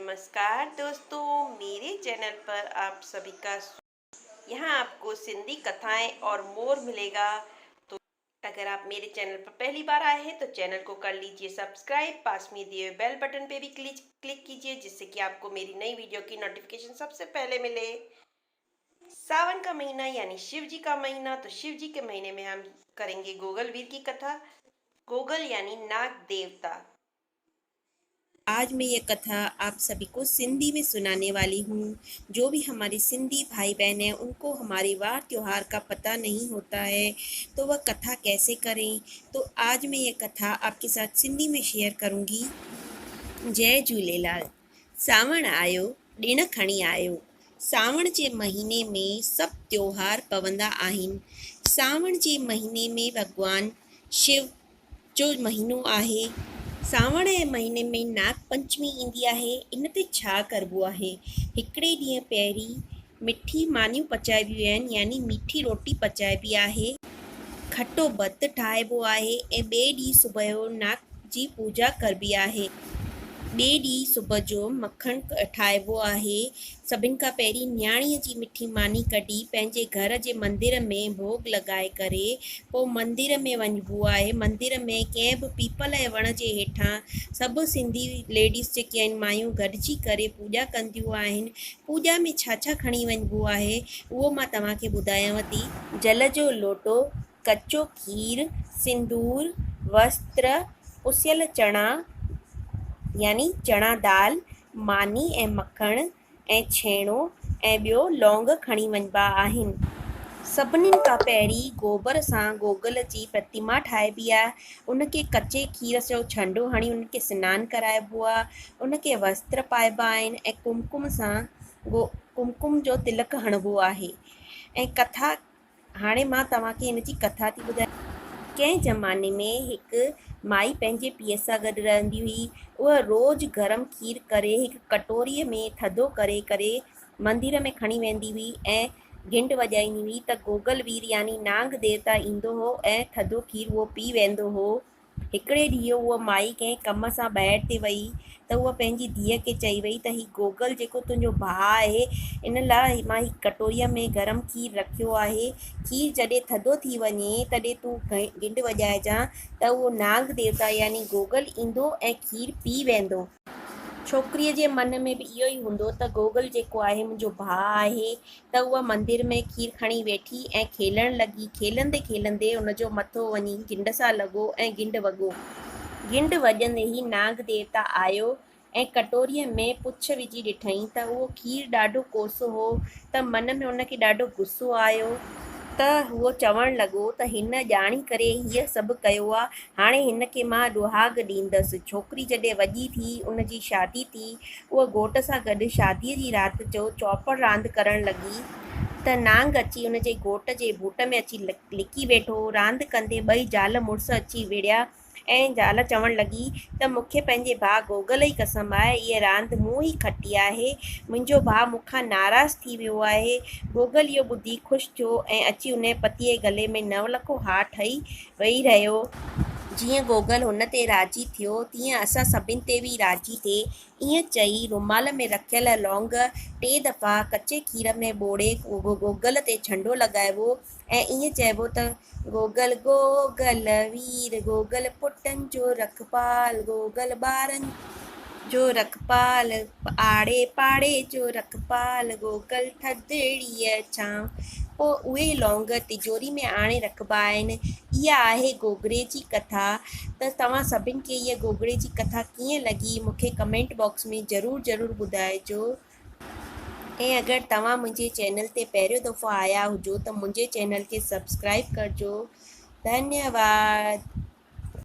नमस्कार दोस्तों, मेरे चैनल पर आप सभी का यहाँ आपको सिंधी कथाएं और मोर मिलेगा। तो अगर आप मेरे चैनल पर पहली बार आए हैं तो चैनल को कर लीजिए सब्सक्राइब, पास में दिए हुए बेल बटन पे भी क्लिक कीजिए, जिससे कि आपको मेरी नई वीडियो की नोटिफिकेशन सबसे पहले मिले। सावन का महीना यानी शिव जी का महीना, तो शिव जी के महीने में हम करेंगे गोगल वीर की कथा। गोगल यानी नाग देवता। आज मैं ये कथा आप सभी को सिंधी में सुनाने वाली हूँ। जो भी हमारे सिंधी भाई बहन हैं उनको हमारे वार त्योहार का पता नहीं होता है, तो वह कथा कैसे करें। तो आज मैं ये कथा आपके साथ सिंधी में शेयर करूँगी। जय झूलेलाल। सावण आयो, ॾिण खणी आयो। सावण जे महीने में सभु त्योहार पवंदा आहिनि। सावण जे महीने में भॻवान शिव जो महीनो आहे। सावण जे महीने में नाग पंचमी ईंदी आहे। इन ते छा करिबो आहे? हिकिड़े ॾींहुं पहिरीं मिठी मानियूं पचाइबियूं आहिनि, यानी मीठी रोटी पचाइबी आहे। खटो भतु ठाहिबो आहे ऐं ॿिए ॾींहुं सुबुह जो नाग जी पूॼा करिबी आहे। ॿिए ॾींहुं सुबुह जो मखण ठाहिबो आहे। सभिनि खां पहिरीं न्याणीअ जी मिठी मानी कढी पंहिंजे घर जे मंदर में भोग लॻाए करे पोइ मंदर में वञिबो आहे। मंदर में कंहिं बि पीपल जे वण जे हेठां सभु सिंधी लेडीज़ जेके आहिनि मायूं गॾिजी करे पूॼा कंदियूं आहिनि। पूॼा में छा छा खणी वञिबो आहे उहो मां तव्हांखे ॿुधायांव थी। जल जो लोटो, कचो खीर, सिंदूर, वस्त्र, पुसियल चणा यानी चणा दाल, मानी ऐं मखण ऐं छेणो ऐं ॿियो लौंग खणी वञिबा आहिनि। सभिनीनि खां पहिरीं गोबर सां गोगल जी प्रतिमा ठाहिबी आहे। उनखे कचे खीर जो छंडो हणी उनखे सनानु कराइबो आहे। उनखे वस्त्र पाइबा आहिनि ऐं कुमकुम जो तिलक हणिबो आहे। ऐं कथा हाणे मां तव्हांखे हिन जी कथा थी ॿुधायां। कंहिं ज़माने में हिकु माई पंहिंजे पीउ सां गॾु रहंदी हुई। उहा रोज़ु गरम खीर करे हिकु कटोरीअ में थधो करे करे मंदर में खणी वेंदी हुई ऐं घिंड वॼाईंदी हुई त गोगल वीर यानी नाग देवता ईंदो हो ऐं थधो खीर उहो पी वेंदो हो। हिकिड़े ॾींहुं उहा माई कंहिं कम सां ॿाहिरि ते वई त उहा पंहिंजी धीअ खे चई वई त हीउ गोगल जेको तुंहिंजो भाउ आहे, इन लाइ मां ही कटोरीअ में गरम खीर रखियो आहे। खीर जॾहिं थधो थी वञे तॾहिं तूं घिंड वॼाइजांइ त उहो नाग देवता यानी गोगल ईंदो ऐं खीर पी वेंदो। छोकिरीअ जे मन में बि इहो ई हूंदो त गोगल जेको आहे मुंहिंजो भाउ आहे। त उहा मंदर में खीर खणी वेठी ऐं खेलण लॻी। खेलंदे खेलंदे उनजो मथो वञी घिंड सां लॻो ऐं घिंड वॻो। घिंड वॼंदे ई नाग देवता आयो ऐं कटोरीअ में पुछ विझी ॾिठईं त उहो खीर ॾाढो कोसो हो। त मन में उनखे ॾाढो गुस्सो आयो त उहो चवणु लॻो त हिन ॼाणी करे हीअ सभु कयो आहे, हाणे हिनखे मां ॾुहाग ॾींदसि। छोकिरी जॾहिं वॾी थी, उनजी शादी थी, उहा घोट सां गॾु शादीअ जी राति जो चौपड़ रांदि करणु लॻी त नांग अची उनजे घोट जे बूट में अची लिकी वेठो। रांदि कंदे ॿई ज़ाल मुड़ुसु अची विड़िया ऐं ज़ाल चवणु लॻी त मूंखे पंहिंजे भाउ गोगल जी कसम आहे, इहा रांदि मूं ई खटी आहे। मुंहिंजो भाउ मूंखां नाराज़ थी वियो आहे। गोगल इहो ॿुधी ख़ुशि थियो ऐं अची उन पतीअ जे गले में नवलखो हार ठही वेही रहियो। जीअं गोगल हुन ते राज़ी थियो तीअं असां सभिनि ते बि राज़ी थिए, ईअं चई रुमाल में रखियल लौंग 3 दफ़ा कचे खीर में ॿोड़े गोगल ते छंडो लॻाइबो ऐं ईअं चइबो त गोगल गोगल वीर, गोगल पुटनि जो रखपाल, गोगल ॿारनि जो रखपाल, आड़े पाड़े जो रखपाल, गोगल थधिड़ीअ छांव। पोइ उहे लौंग तिजोरी में आणे रखिबा आहिनि। इहा आहे गोगड़े जी कथा। त तव्हां सभिनि खे इहा गोगड़े जी कथा कीअं लॻी मूंखे कमेंट बॉक्स में ज़रूरु ॿुधाइजो। ऐं अगरि तव्हां मुंहिंजे चैनल ते पहिरियों दफ़ो आया हुजो त मुंहिंजे चैनल खे सब्सक्राइब कजो। धन्यवाद।